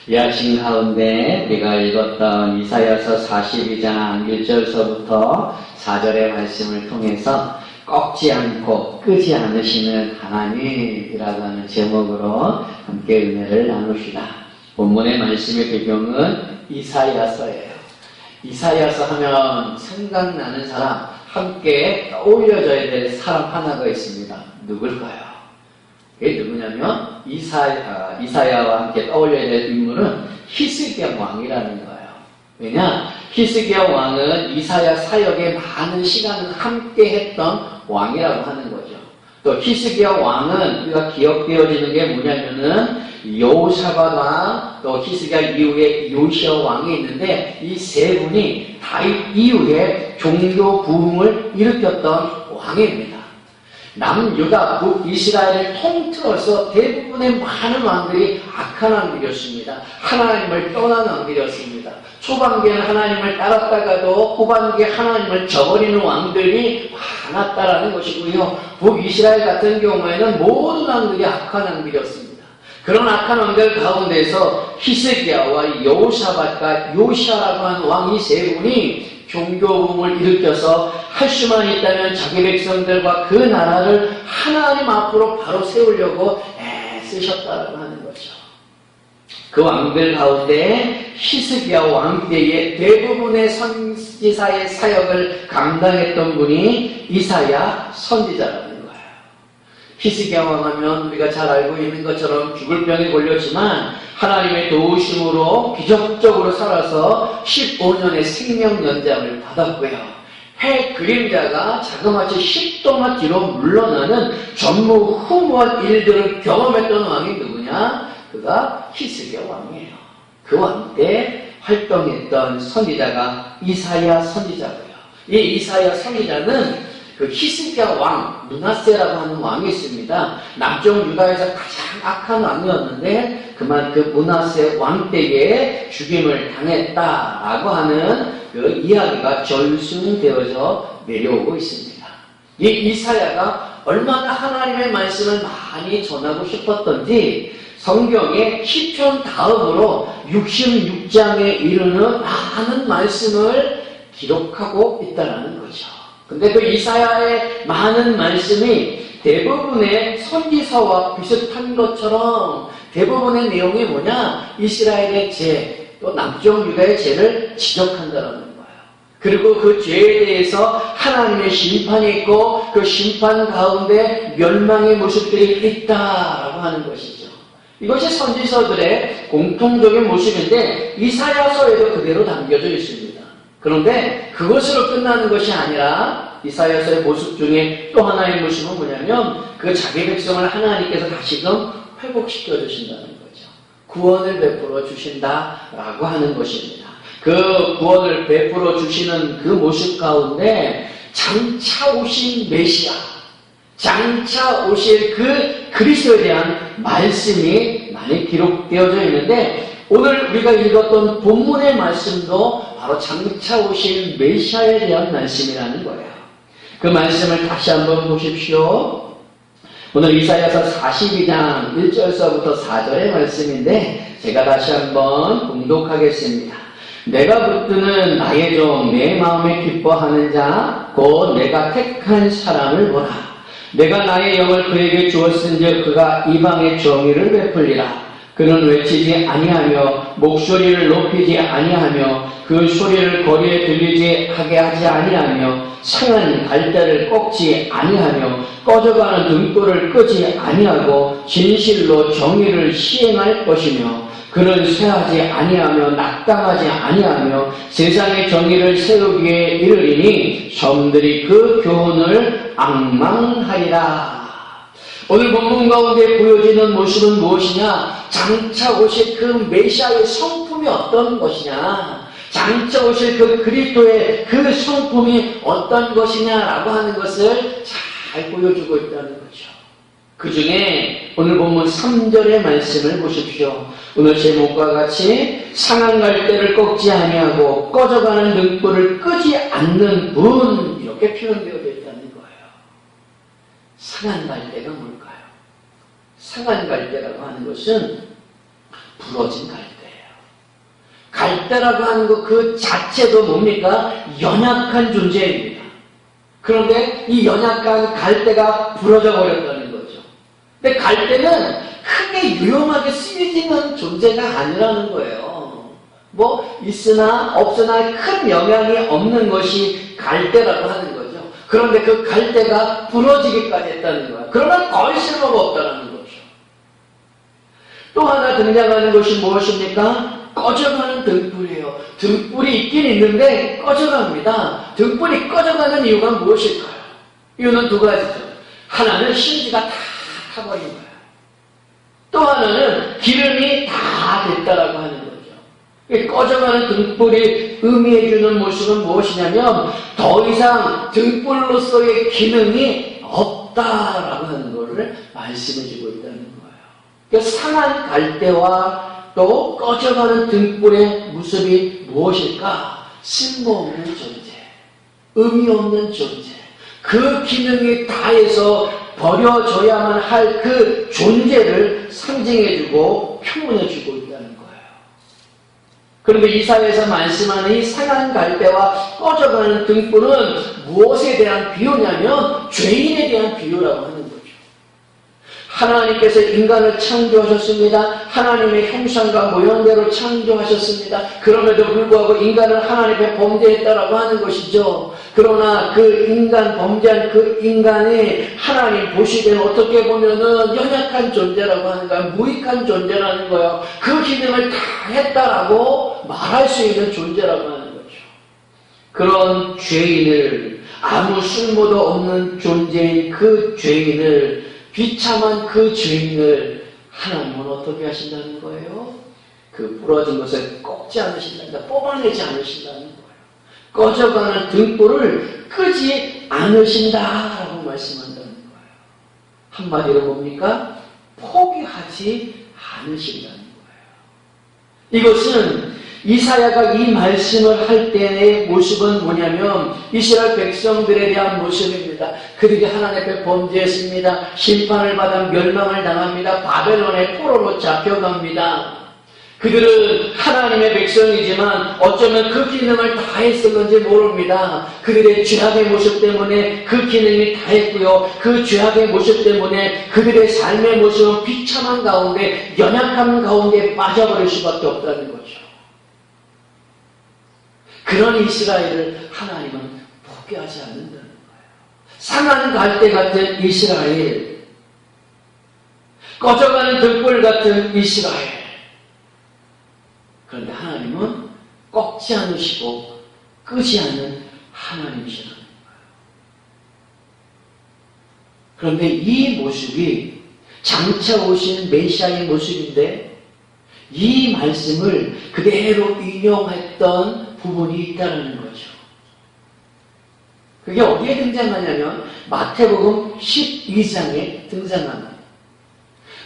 이 아침 가운데 우리가 읽었던 이사야서 42장 1절서부터 4절의 말씀을 통해서 꺾지 않고 끄지 않으시는 하나님이라고 하는 제목으로 함께 은혜를 나눕시다. 본문의 말씀의 배경은 이사야서예요. 이사야서 하면 생각나는 사람, 함께 떠올려져야 될 사람 하나가 있습니다. 누굴까요? 그게 누구냐면 이사야와 함께 떠올려야 될 인물은 히스기야 왕이라는 거예요. 왜냐? 히스기야 왕은 이사야 사역에 많은 시간을 함께 했던 왕이라고 하는 거죠. 또 히스기야 왕은 우리가 기억되어지는 게 뭐냐면은 여호사밧 왕, 또 히스기야 이후에 요시야 왕이 있는데 이 세 분이 다윗 이후에 종교 부흥을 일으켰던 왕입니다. 남유다 북이스라엘을 통틀어서 대부분의 많은 왕들이 악한 왕들이었습니다. 하나님을 떠난 왕들이었습니다. 초반기에는 하나님을 따랐다가도 후반기에 하나님을 저버리는 왕들이 많았다라는 것이고요. 북이스라엘 같은 경우에는 모든 왕들이 악한 왕들이었습니다. 그런 악한 왕들 가운데서 히스기야와 여호사밧과 요시아라고 하는 왕 이 세 분이 종교부흥을 일으켜서 할 수만 있다면 자기 백성들과 그 나라를 하나님 앞으로 바로 세우려고 애쓰셨다고 하는 거죠. 그 왕들 가운데 히스기야 왕 때에 대부분의 선지자의 사역을 감당했던 분이 이사야 선지자라는 거예요. 히스기야 왕 하면 우리가 잘 알고 있는 것처럼 죽을 병에 걸렸지만 하나님의 도우심으로 기적적으로 살아서 15년의 생명 연장을 받았고요. 해 그림자가 자그마치 10도만 뒤로 물러나는 전무후무한 일들을 경험했던 왕이 누구냐? 그가 히스기야 왕이에요. 그 왕 때 활동했던 선지자가 이사야 선지자고요. 이 이사야 선지자는 그 히스기야 왕, 므낫세라고 하는 왕이 있습니다. 남쪽 유다에서 가장 악한 왕이었는데 그 므낫세 왕 때에 죽임을 당했다라고 하는 그 이야기가 절순되어져 내려오고 있습니다. 이 이사야가 얼마나 하나님의 말씀을 많이 전하고 싶었던지 성경의 시편 다음으로 66장에 이르는 많은 말씀을 기록하고 있다는 거죠. 근데 그 이사야의 많은 말씀이 대부분의 선지서와 비슷한 것처럼 대부분의 내용이 뭐냐? 이스라엘의 죄, 또 남쪽 유다의 죄를 지적한다는 거예요. 그리고 그 죄에 대해서 하나님의 심판이 있고 그 심판 가운데 멸망의 모습들이 있다라고 하는 것이죠. 이것이 선지서들의 공통적인 모습인데 이사야서에도 그대로 담겨져 있습니다. 그런데 그것으로 끝나는 것이 아니라 이사야서의 모습 중에 또 하나의 모습은 뭐냐면 그 자기 백성을 하나님께서 다시금 회복시켜 주신다는 거죠. 구원을 베풀어 주신다라고 하는 것입니다. 그 구원을 베풀어 주시는 그 모습 가운데 장차 오신 메시아, 장차 오실 그 그리스도에 대한 말씀이 많이 기록되어져 있는데 오늘 우리가 읽었던 본문의 말씀도 바로 장차 오실 메시아에 대한 말씀이라는 거예요. 그 말씀을 다시 한번 보십시오. 오늘 이사야서 42장 1절서부터 4절의 말씀인데 제가 다시 한번 봉독하겠습니다. 내가 붙드는 나의 종 내 마음에 기뻐하는 자 곧 내가 택한 사람을 보라. 내가 나의 영을 그에게 주었은즉 그가 이방의 정의를 베풀리라. 그는 외치지 아니하며 목소리를 높이지 아니하며 그 소리를 거리에 들리지 하게 하지 아니하며 상한 갈대를 꺾지 아니하며 꺼져가는 등불을 끄지 아니하고 진실로 정의를 시행할 것이며 그는 쇠하지 아니하며 낙담하지 아니하며 세상의 정의를 세우기에 이르리니 섬들이 그 교훈을 앙망하리라. 오늘 본문 가운데 보여지는 모습은 무엇이냐? 장차 오실 그 메시아의 성품이 어떤 것이냐? 장차 오실 그 그리스도의 그 성품이 어떤 것이냐라고 하는 것을 잘 보여주고 있다는 거죠. 그 중에 오늘 본문 3절의 말씀을 보십시오. 오늘 제목과 같이 상한 갈대를 꺾지 아니하고 꺼져가는 등불을 끄지 않는 분 이렇게 표현되어져 있다는 거예요. 상한 갈대가 뭘까요? 상한 갈대라고 하는 것은 부러진 갈대예요. 갈대라고 하는 것 그 자체도 뭡니까? 연약한 존재입니다. 그런데 이 연약한 갈대가 부러져 버렸다는 거죠. 근데 갈대는 크게 유용하게 쓰이지는 존재가 아니라는 거예요. 뭐 있으나 없으나 큰 영향이 없는 것이 갈대라고 하는 거죠. 그런데 그 갈대가 부러지기까지 했다는 거예요. 그러면 더 쓸모가 없다는 거죠. 또 하나 등장하는 것이 무엇입니까? 꺼져가는 등불이에요. 등불이 있긴 있는데 꺼져갑니다. 등불이 꺼져가는 이유가 무엇일까요? 이유는 두 가지죠. 하나는 심지가 다 타버린 거예요. 또 하나는 기름이 다 됐다라고 하는 거죠. 꺼져가는 등불이 의미해주는 모습은 무엇이냐면 더 이상 등불로서의 기능이 없다라고 하는 것을 말씀해주고 있다는 거예요. 그러니까 상한 갈대와 또 꺼져가는 등불의 모습이 무엇일까? 쓸모없는 존재, 의미 없는 존재, 그 기능이 다해서 버려져야만 할 그 존재를 상징해주고 표현해주고 있다는 거예요. 그런데 이사야에서 말씀하는 이 상한 갈대와 꺼져가는 등불은 무엇에 대한 비유냐면 죄인에 대한 비유라고 하는 거죠. 하나님께서 인간을 창조하셨습니다. 하나님의 형상과 모양대로 창조하셨습니다. 그럼에도 불구하고 인간은 하나님 앞에 범죄했다라고 하는 것이죠. 그러나 그 인간, 범죄한 그 인간이 하나님 보시기에는 어떻게 보면은 연약한 존재라고 하는 거예요. 무익한 존재라는 거예요. 그 기능을 다 했다라고 말할 수 있는 존재라고 하는 거죠. 그런 죄인을, 아무 쓸모도 없는 존재인 그 죄인을, 비참한 그 죄인을 하나님은 어떻게 하신다는 거예요? 그 부러진 것을 꺾지 않으신다, 뽑아내지 않으신다는 거예요. 꺼져가는 등불을 끄지 않으신다라고 말씀한다는 거예요. 한마디로 뭡니까? 포기하지 않으신다는 거예요. 이것은 이사야가 이 말씀을 할 때의 모습은 뭐냐면 이스라엘 백성들에 대한 모습입니다. 그들이 하나님 앞에 범죄했습니다. 심판을 받아 멸망을 당합니다. 바벨론의 포로로 잡혀갑니다. 그들은 하나님의 백성이지만 어쩌면 그 기능을 다 했었는지 모릅니다. 그들의 죄악의 모습 때문에 그 기능이 다 했고요. 그 죄악의 모습 때문에 그들의 삶의 모습은 비참한 가운데, 연약한 가운데 빠져버릴 수밖에 없다는 거죠. 그런 이스라엘을 하나님은 포기하지 않는다는 거예요. 상한 갈대 같은 이스라엘, 꺼져가는 등불 같은 이스라엘. 그런데 하나님은 꺾지 않으시고 끄지 않는 하나님이시라는 거예요. 그런데 이 모습이 장차 오신 메시아의 모습인데 이 말씀을 그대로 인용했던 부분이 있다는 거죠. 그게 어디에 등장하냐면 마태복음 12장에 등장합니다.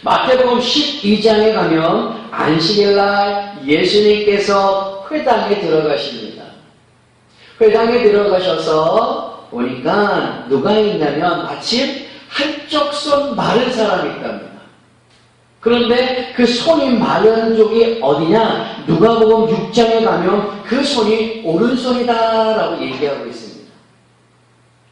마태복음 12장에 가면 안식일날 예수님께서 회당에 들어가십니다. 회당에 들어가셔서 보니까 누가 있냐면 마침 한쪽 손 마른 사람이 있답니다. 그런데 그 손이 마른 쪽이 어디냐? 누가복음 6장에 가면 그 손이 오른손이다라고 얘기하고 있습니다.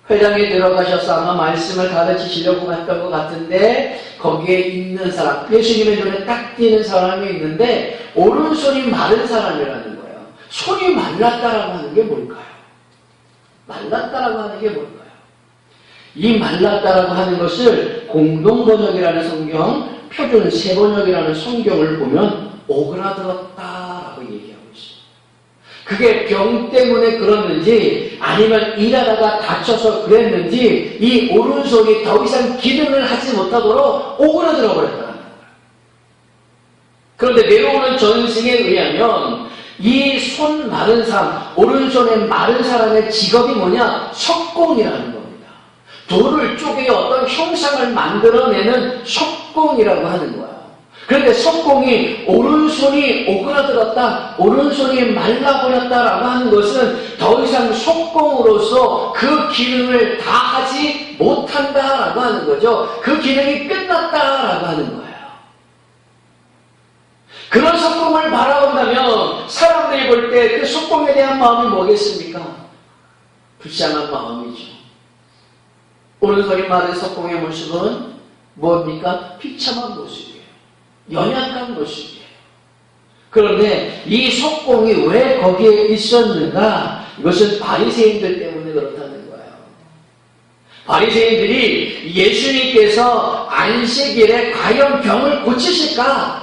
회당에 들어가셔서 아마 말씀을 가르치시려고 갔던 것 같은데 거기에 있는 사람, 예수님의 눈에 딱 띄는 사람이 있는데 오른손이 마른 사람이라는 거예요. 손이 말랐다라고 하는 게 뭘까요? 말랐다라고 하는 게 뭘까요? 이 말랐다라고 하는 것을 공동번역이라는 성경, 표준 세번역이라는 성경을 보면 오그라들었다라고 얘기하고 있습니다. 그게 병 때문에 그랬는지 아니면 일하다가 다쳐서 그랬는지 이 오른손이 더 이상 기능을 하지 못하도록 오그라들어 버렸다는 거예요. 그런데 내려오는 전승에 의하면 이 손 마른 사람, 오른손에 마른 사람의 직업이 뭐냐? 석공이라는 겁니다. 돌을 쪼개 어떤 형상을 만들어내는 석공이라고 하는 거야. 그런데 석공이 오른손이 오그라들었다, 오른손이 말라버렸다라고 하는 것은 더 이상 석공으로서 그 기능을 다 하지 못한다라고 하는 거죠. 그 기능이 끝났다라고 하는 거예요. 그런 속공을 바라본다면 사람들이 볼 때 그 속공에 대한 마음이 뭐겠습니까? 불쌍한 마음이죠. 오른손이 많은 속공의 모습은 뭡니까? 비참한 모습이에요. 연약한 모습이에요. 그런데 이 속공이 왜 거기에 있었는가? 이것은 바리새인들 때문에 그렇다는 거예요. 바리새인들이 예수님께서 안식일에 과연 병을 고치실까?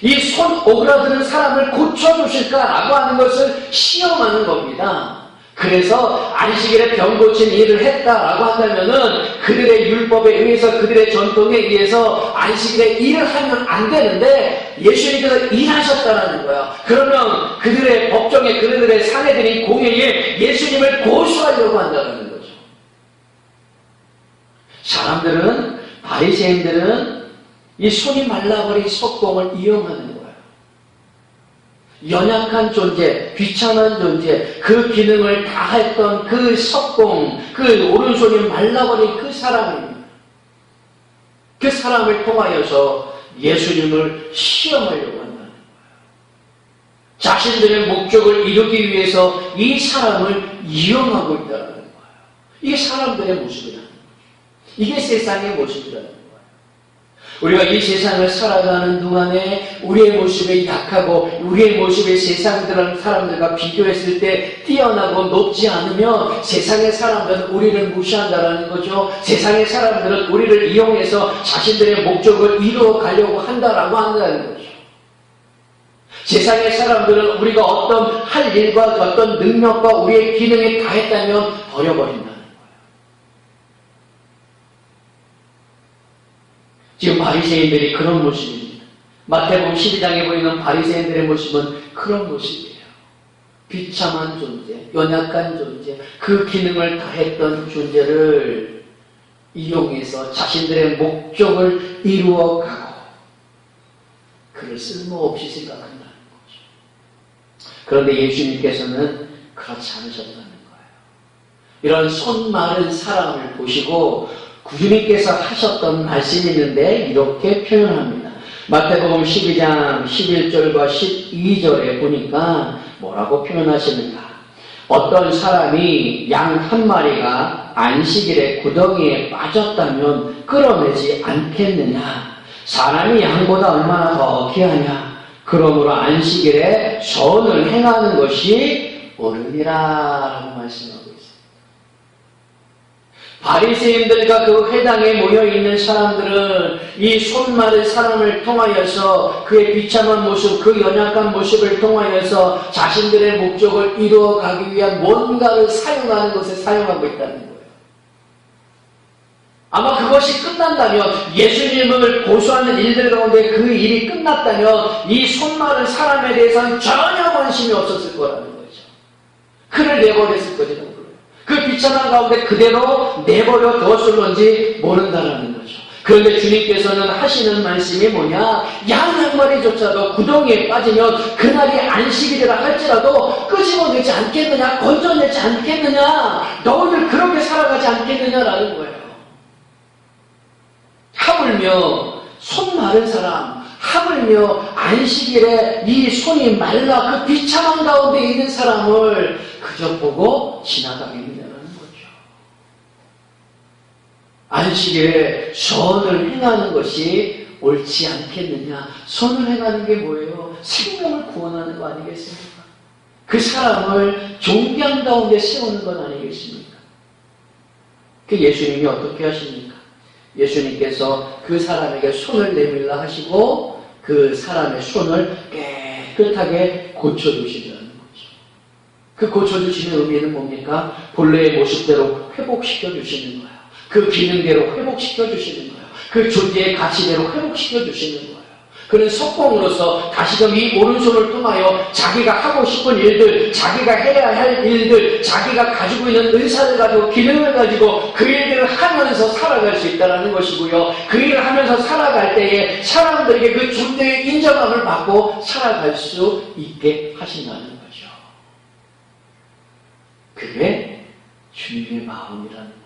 이 손 오그라드는 사람을 고쳐주실까라고 하는 것을 시험하는 겁니다. 그래서 안식일에 병 고친 일을 했다라고 한다면은 그들의 율법에 의해서 그들의 전통에 의해서 안식일에 일을 하면 안 되는데 예수님께서 일하셨다라는 거예요. 그러면 그들의 법정에 그들의 사내들이 공회에 예수님을 고소하려고 한다는 거죠. 사람들은 바리새인들은 이 손이 말라버린 속공을 이용하는 거예요. 연약한 존재, 비참한 존재, 그 기능을 다 했던 그 속공, 그 오른손이 말라버린 그 사람입니다. 그 사람을 통하여서 예수님을 시험하려고 한다는 거예요. 자신들의 목적을 이루기 위해서 이 사람을 이용하고 있다는 거예요. 이게 사람들의 모습이라는 거죠. 이게 세상의 모습이라는 거예요. 우리가 이 세상을 살아가는 동안에 우리의 모습이 약하고 우리의 모습이 세상 사람들과 비교했을 때 뛰어나고 높지 않으면 세상의 사람들은 우리를 무시한다는 거죠. 세상의 사람들은 우리를 이용해서 자신들의 목적을 이루어 가려고 한다라고 한다는 거죠. 세상의 사람들은 우리가 어떤 할 일과 어떤 능력과 우리의 기능이 다 했다면 버려버린다. 지금 바리새인들이 그런 모습입니다. 마태복음 12장에 보이는 바리새인들의 모습은 그런 모습이에요. 비참한 존재, 연약한 존재, 그 기능을 다 했던 존재를 이용해서 자신들의 목적을 이루어가고 그를 쓸모없이 생각한다는 거죠. 그런데 예수님께서는 그렇지 않으셨다는 거예요. 이런 손 마른 사람을 보시고 주님께서 하셨던 말씀이 있는데 이렇게 표현합니다. 마태복음 12장 11절과 12절에 보니까 뭐라고 표현하시는가? 어떤 사람이 양 한 마리가 안식일에 구덩이에 빠졌다면 끌어내지 않겠느냐? 사람이 양보다 얼마나 더 귀하냐? 그러므로 안식일에 선을 행하는 것이 옳으니라 라고 말씀하고 있습니다. 바리새인들과 그 회당에 모여있는 사람들은 이 손 마른 사람을 통하여서 그의 비참한 모습, 그 연약한 모습을 통하여서 자신들의 목적을 이루어가기 위한 뭔가를 사용하는 것에 사용하고 있다는 거예요. 아마 그것이 끝난다면 예수님을 고소하는 일들 가운데 그 일이 끝났다면 이 손 마른 사람에 대해서는 전혀 관심이 없었을 거라는 거죠. 그를 내버렸을 거죠. 그 비참한 가운데 그대로 내버려 두었을런지 모른다라는 거죠. 그런데 주님께서는 하시는 말씀이 뭐냐? 양 한 마리조차도 구덩이에 빠지면 그날이 안식일이라 할지라도 끄집어내지 않겠느냐? 건져내지 않겠느냐? 너희들 그렇게 살아가지 않겠느냐라는 거예요. 하물며 손 마른 사람, 하물며 안식일에 이 손이 말라 그 비참한 가운데 있는 사람을 그저 보고 지나가겠느냐라는 거죠. 안식일에 선을 행하는 것이 옳지 않겠느냐. 선을 행하는 게 뭐예요? 생명을 구원하는 거 아니겠습니까? 그 사람을 존귀한 가운데 세우는 건 아니겠습니까? 그 예수님이 어떻게 하십니까? 예수님께서 그 사람에게 손을 내밀라 하시고 그 사람의 손을 깨끗하게 고쳐주시더라는 거죠. 그 고쳐주시는 의미는 뭡니까? 본래의 모습대로 회복시켜주시는 거예요. 그 기능대로 회복시켜주시는 거예요. 그 존재의 가치대로 회복시켜주시는 거예요. 그는 속공으로서 다시금 이 오른손을 통하여 자기가 하고 싶은 일들, 자기가 해야 할 일들, 자기가 가지고 있는 은사를 가지고 기능을 가지고 그 일들을 하면서 살아갈 수 있다는 것이고요. 그 일을 하면서 살아갈 때에 사람들에게 그 존재의 인정함을 받고 살아갈 수 있게 하신다는 거죠. 그게 주님의 마음이라는 거예요.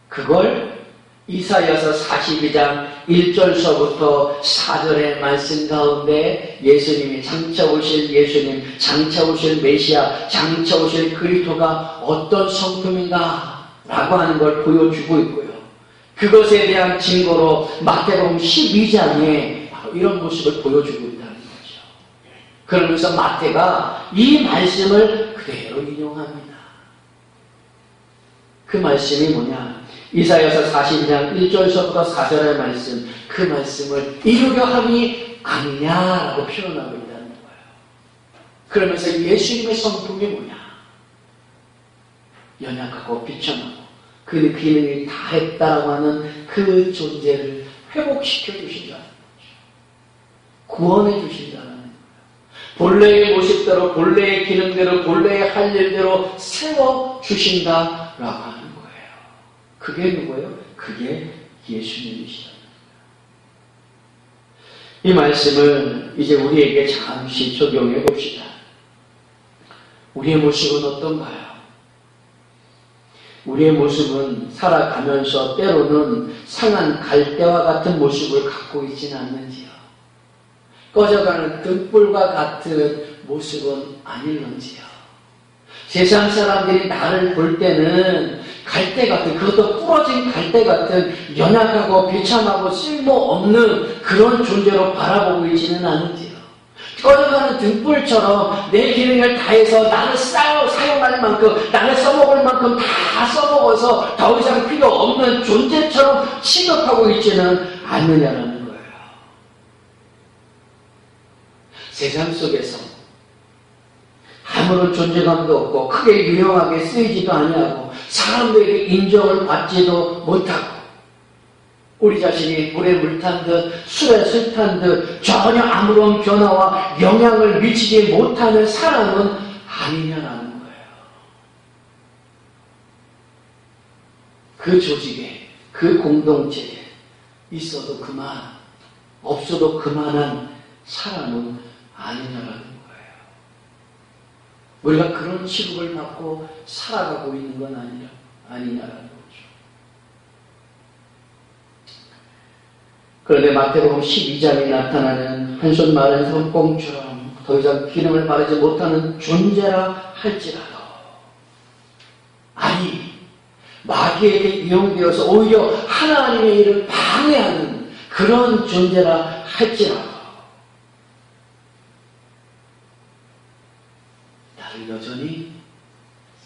그걸 이사야서 42장 1절서부터 4절의 말씀 가운데 예수님이 장차 오실 예수님, 장차 오실 메시아, 장차 오실 그리스도가 어떤 성품인가 라고 하는 걸 보여주고 있고요. 그것에 대한 증거로 마태복음 12장에 바로 이런 모습을 보여주고 있다는 거죠. 그러면서 마태가 이 말씀을 그대로 인용합니다. 그 말씀이 뭐냐? 이사야서 42장 1절서부터 4절의 말씀, 그 말씀을 이루려 함이 아니냐라고 표현하고 있다는 거예요. 그러면서 예수님의 성품이 뭐냐? 연약하고 비천하고 그 기능이 다 했다라고 하는 그 존재를 회복시켜 주신다는 거죠. 구원해 주신다는 거예요. 본래의 모습대로, 본래의 기능대로, 본래의 할 일대로 세워 주신다라고 하는 거예요. 그게 누구예요? 그게 예수님이시다. 이 말씀을 이제 우리에게 잠시 적용해 봅시다. 우리의 모습은 어떤가요? 우리의 모습은 살아가면서 때로는 상한 갈대와 같은 모습을 갖고 있지는 않는지요? 꺼져가는 등불과 같은 모습은 아닐런지요? 세상 사람들이 나를 볼 때는 갈대 같은, 그것도 부러진 갈대 같은 연약하고 비참하고 쓸모없는 그런 존재로 바라보고 있지는 않은지요. 꺼져가는 등불처럼 내 기능을 다해서 나를 사용할 만큼, 나를 써먹을 만큼 다 써먹어서 더 이상 필요 없는 존재처럼 취급하고 있지는 않느냐는 거예요. 세상 속에서 아무런 존재감도 없고 크게 유용하게 쓰이지도 아니하고 사람들에게 인정을 받지도 못하고 우리 자신이 물에 물 탄 듯 술에 술 탄 듯 전혀 아무런 변화와 영향을 미치지 못하는 사람은 아니냐라는 거예요. 그 조직에, 그 공동체에 있어도 그만, 없어도 그만한 사람은 아니냐라는 거예요. 우리가 그런 취급을 받고 살아가고 있는 건 아니냐라는 거죠. 그런데 마태복음 12장에 나타나는 한 손 마른 섬공처럼 더 이상 기능을 바르지 못하는 존재라 할지라도, 아니 마귀에게 이용되어서 오히려 하나님의 일을 방해하는 그런 존재라 할지라도 나를 여전히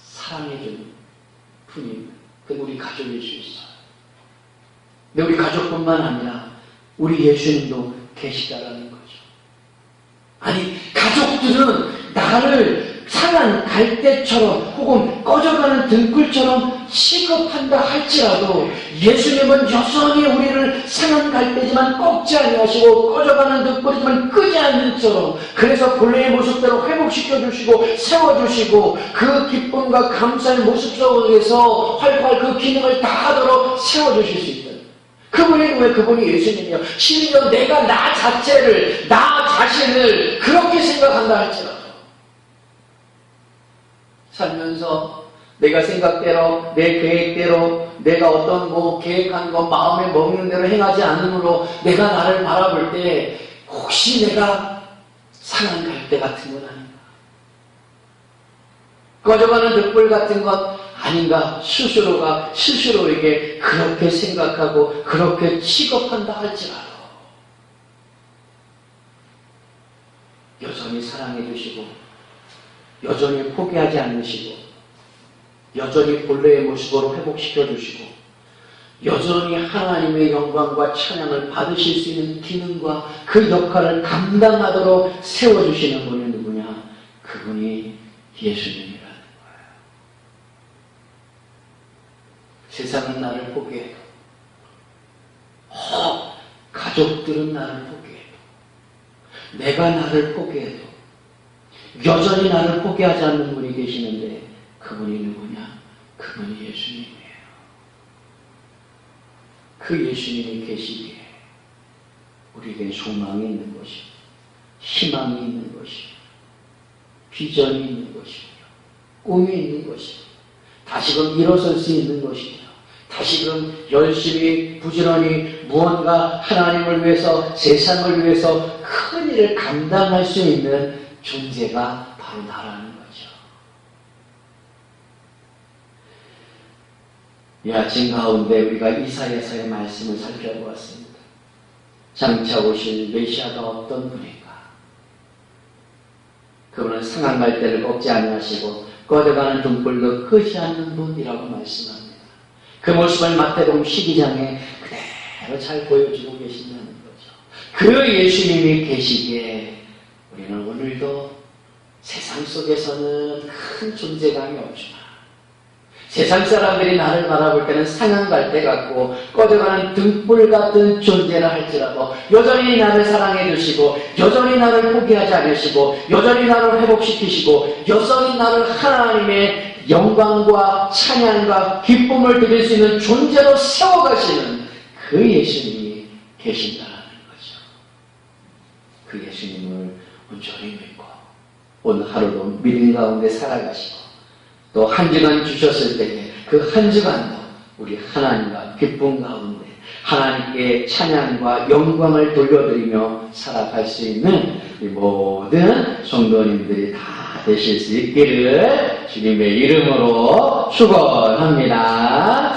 사랑해주는 분이 우리 가족일 수 있어요. 근데 우리 가족뿐만 아니라 우리 예수님도 계시다라는 거죠. 아니, 가족들은 나를 상한 갈대처럼 혹은 꺼져가는 등불처럼 취급한다 할지라도 예수님은 여전히 우리를 상한 갈대지만 꺾지 아니하시고 꺼져가는 등불이지만 끄지 않는 처럼, 그래서 본래의 모습대로 회복시켜 주시고 세워주시고 그 기쁨과 감사의 모습 속에서 활활 그 기능을 다하도록 세워주실 수 있다. 그분이 왜 그분이 예수님이요? 심지어 내가 나 자체를, 나 자신을 그렇게 생각한다 할지라도 살면서 내가 생각대로, 내 계획대로, 내가 어떤 계획한 거 마음에 먹는 대로 행하지 않으므로 내가 나를 바라볼 때 혹시 내가 상한 갈대 같은 건 아닌가? 꺼져가는 등불 같은 것 아닌가? 스스로가 스스로에게 그렇게 생각하고 그렇게 취급한다 할지라도 여전히 사랑해 주시고 여전히 포기하지 않으시고 여전히 본래의 모습으로 회복시켜 주시고 여전히 하나님의 영광과 찬양을 받으실 수 있는 기능과 그 역할을 감당하도록 세워주시는 분이 누구냐? 그분이 예수님이라는 거예요. 세상은 나를 포기해도, 가족들은 나를 포기해도, 내가 나를 포기해도 여전히 나를 포기하지 않는 분이 계시는데 그분이 누구냐? 그분이 예수님이에요. 그 예수님이 계시기에 우리에게 소망이 있는 것이고 희망이 있는 것이고 비전이 있는 것이고 꿈이 있는 것이고 다시금 일어설 수 있는 것이고 다시금 열심히 부지런히 무언가 하나님을 위해서 세상을 위해서 큰 일을 감당할 수 있는 존재가 바로 나라는 거죠. 이 아침 가운데 우리가 이사야서의 말씀을 살펴보았습니다. 장차 오실 메시아가 어떤 분인가? 그분은 상한 갈대를 꺾지 아니하시고 꺼져가는 등불도 끄지 않는 분이라고 말씀합니다. 그 모습을 마태복음 12장에 그대로 잘 보여주고 계신다는 거죠. 그 예수님이 계시기에 우리는 오늘도 세상 속에서는 큰 존재감이 없지만 세상 사람들이 나를 바라볼 때는 상한 갈대 같고 꺼져가는 등불 같은 존재라 할지라도 여전히 나를 사랑해 주시고 여전히 나를 포기하지 않으시고 여전히 나를 회복시키시고 여전히 나를 하나님의 영광과 찬양과 기쁨을 드릴 수 있는 존재로 세워가시는 그 예수님이 계신다는 거죠. 그 예수님을 온전히 믿고 오늘 하루도 믿음 가운데 살아가시고 또 한 주간 주셨을 때에 그 한 주간도 우리 하나님과 기쁨 가운데 하나님께 찬양과 영광을 돌려드리며 살아갈 수 있는 이 모든 성도님들이 다 되실 수 있기를 주님의 이름으로 축원합니다.